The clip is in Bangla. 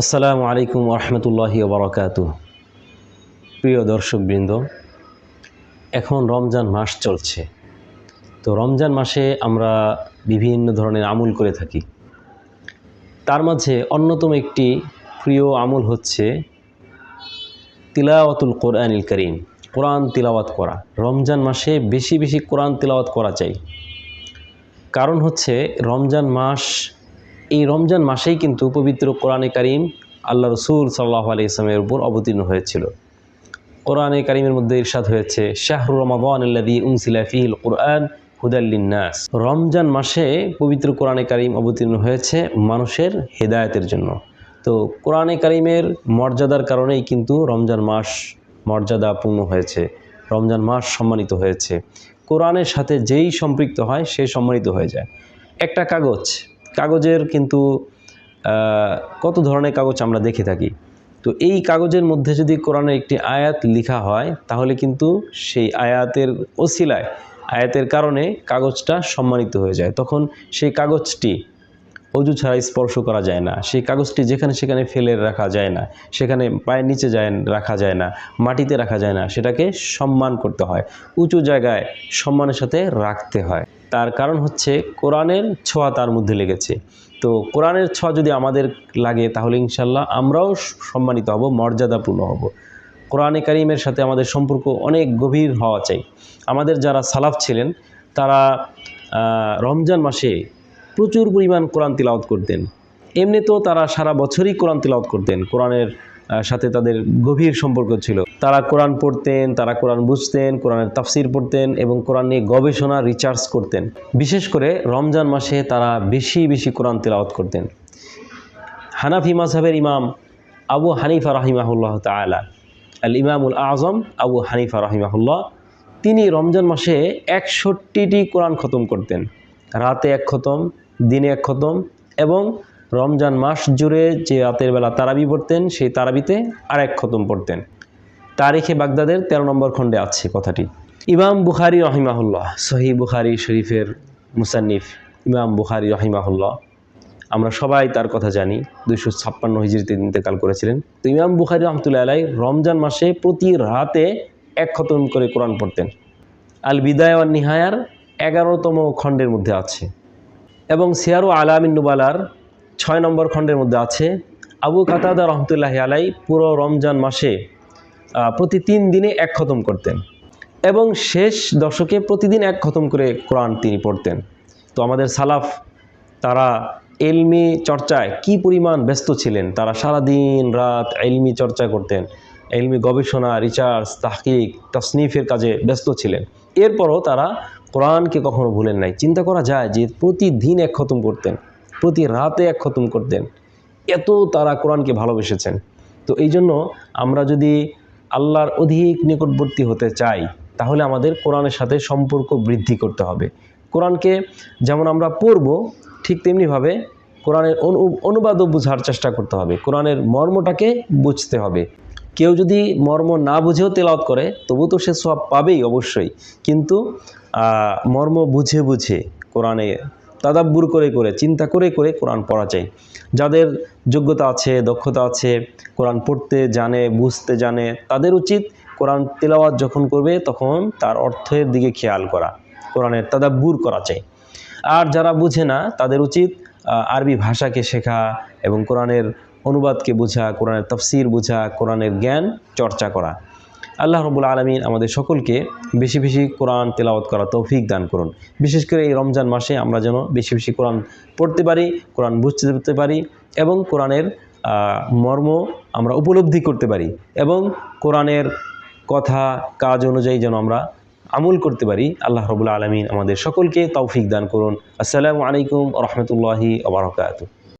আসসালামু আলাইকুম রহমতুল্লাহি ওবরাকাতুহ। প্রিয় দর্শকবৃন্দ, এখন রমজান মাস চলছে। তো রমজান মাসে আমরা বিভিন্ন ধরনের আমল করে থাকি। তার মাঝে অন্যতম একটি প্রিয় আমল হচ্ছে তিলাওয়াতুল কোরআনিল কারীম, কোরআন তিলাওয়াত করা। রমজান মাসে বেশি বেশি কোরআন তিলাওয়াত করা চাই। কারণ হচ্ছে রমজান মাস, এই রমজান মাসেই কিন্তু পবিত্র কোরআনে কারীম আল্লাহ রসুল সাল্লাল্লাহু আলাইহি ওয়াসাল্লামের উপর অবতীর্ণ হয়েছিল। কোরআনে কারীমের মধ্যে ইরশাদ হয়েছে, শাহরু রমাদানিল্লাযী উনজিলা ফীহিল কুরআন হুদাল লিন্নাস। রমজান মাসে পবিত্র কোরআনে কারীম অবতীর্ণ হয়েছে মানুষের হেদায়েতের জন্য। তো কোরআনে কারীমের মর্যাদার কারণেই কিন্তু রমজান মাস মর্যাদাপূর্ণ হয়েছে, রমজান মাস সম্মানিত হয়েছে। কোরআনের সাথে যেই সম্পৃক্ত হয় সে সম্মানিত হয়ে যায়। একটা কাগজের কিন্তু কত ধরনের কাগজ আমরা দেখে থাকি। তো এই কাগজের মধ্যে যদি কোরআনের একটি আয়াত লেখা হয়, তাহলে কিন্তু সেই আয়াতের ওসিলায়, আয়াতের কারণে কাগজটা সম্মানিত হয়ে যায়। তখন সেই কাগজটি অজু ছাড়া স্পর্শ করা যায় না, সেই কাগজটি যেখানে সেখানে ফেলে রাখা যায় না, সেখানে পায়ের নিচে রাখা যায় না, মাটিতে রাখা যায় না, সেটাকে সম্মান করতে হয়, উঁচু জায়গায় সম্মানের সাথে রাখতে হয়। তার কারণ হচ্ছে কোরআনের ছোঁয়া তার মধ্যে লেগেছে। তো কোরআনের ছোঁয়া যদি আমাদের লাগে, তাহলে ইনশাল্লাহ আমরাও সম্মানিত হব, মর্যাদাপূর্ণ হব। কোরআনে কারীমের সাথে আমাদের সম্পর্ক অনেক গভীর হওয়া চাই। আমাদের যারা সালাফ ছিলেন, তারা রমজান মাসে প্রচুর পরিমাণ কোরআন তিলাওয়াত করতেন। এমনিতেও তারা সারা বছরই কোরআন তিলাওয়াত করতেন। কোরআনের সাথে তাদের গভীর সম্পর্ক ছিল। তারা কোরআন পড়তেন, তারা কোরআন বুঝতেন, কোরআনের তাফসির পড়তেন এবং কোরআন নিয়ে গবেষণা রিসার্চ করতেন। বিশেষ করে রমজান মাসে তারা বেশি বেশি কোরআন তিলাওয়াত করতেন। হানাফি মাযহাবের ইমাম আবু হানিফা রাহিমাহুল্লাহ তাআলা, আল ইমামুল আযম আবু হানিফা রাহিমাহুল্লাহ, তিনি রমজান মাসে 61টি কোরআন খতম করতেন। রাতে 1 খতম, দিনে 1 খতম, এবং রমজান মাস জুড়ে যে রাতের বেলা তারাবি পড়তেন, সেই তারাবিতে আর 1 খতম পড়তেন। তারিখে বাগদাদের 13 নম্বর খণ্ডে আছে কথাটি। ইমাম বুখারী রহিমাহুল্লাহ, সহিহ বুখারী শরীফের মুসান্নিফ ইমাম বুখারী রহিমাহুল্লাহ, আমরা সবাই তার কথা জানি, 256 হিজরিতে ইন্তেকাল করেছিলেন। তো ইমাম বুখারী রহমতুল্লাহ আলাইহি রমজান মাসে প্রতি রাতে 1 খতম করে কোরআন পড়তেন। আল বিদায়া ওয়ান নিহায়ার 11তম খণ্ডের মধ্যে আছে, এবং সিয়ারু আলামিন নুবালার 6 নম্বর খণ্ডের মধ্যে আছে। আবু কাতাদা রহমতুল্লাহি আলাইহি পুরো রমজান মাসে প্রতি 3 দিনে 1 খতম করতেন, এবং শেষ দশকে প্রতিদিন 1 খতম করে কোরআন তিনি পড়তেন। তো আমাদের সালাফ, তারা ইলমি চর্চায় কি পরিমাণ ব্যস্ত ছিলেন। তারা সারাদিন রাত ইলমি চর্চা করতেন, ইলমি গবেষণা, রিসার্চ, তাহকিক, তাসনিফের কাজে ব্যস্ত ছিলেন। এরপরও তারা কোরআনকে কখনো ভুলেন নাই। চিন্তা করা যায় যে প্রতিদিন 1 খতম করতেন, প্রতি রাতে 1 খতম করতেন, এত তারা কোরআনকে ভালোবেসেছেন। তো এই জন্য আমরা যদি আল্লাহর অধিক নিকটবর্তী হতে চাই, তাহলে আমাদের কোরআনের সাথে সম্পর্ক বৃদ্ধি করতে হবে। কোরআনকে যেমন আমরা পড়ব, ঠিক তেমনিভাবে কোরআনের অনুবাদও বোঝার চেষ্টা করতে হবে, কোরআনের মর্মটাকে বুঝতে হবে। কেউ যদি মর্ম না বুঝেও তেলাওয়াত করে, তবু তো সে সওয়াব পাবেই অবশ্যই, কিন্তু মর্ম বুঝে বুঝে, কোরআনে তাদাব্বুর করে করে, চিন্তা করে করে কোরআন পড়া চাই। যাদের যোগ্যতা আছে, দক্ষতা আছে, কোরআন পড়তে জানে, বুঝতে জানে, তাদের উচিত কোরআন তেলাওয়াত যখন করবে তখন তার অর্থের দিকে খেয়াল করা, কোরআনের তাদাব্বুর করা চাই। আর যারা বুঝে না, তাদের উচিত আরবি ভাষাকে শেখা এবং কোরআনের অনুবাদকে বোঝা, কোরআনের তাফসির বোঝা, কোরআনের জ্ঞান চর্চা করা। আল্লাহ রাব্বুল আলামিন আমাদের সকলকে বেশি বেশি কোরআন তেলাওয়াত করা তৌফিক দান করুন। বিশেষ করে এই রমজান মাসে আমরা যেন বেশি বেশি কোরআন পড়তে পারি, কোরআন বুঝতে পারি, এবং কোরআনের মর্ম আমরা উপলব্ধি করতে পারি, এবং কোরআনের কথা কাজ অনুযায়ী যেন আমরা আমল করতে পারি। আল্লাহ রাব্বুল আলামিন আমাদের সকলকে তৌফিক দান করুন। আসসালামু আলাইকুম ওয়া রাহমাতুল্লাহি ওয়া বারাকাতুহু।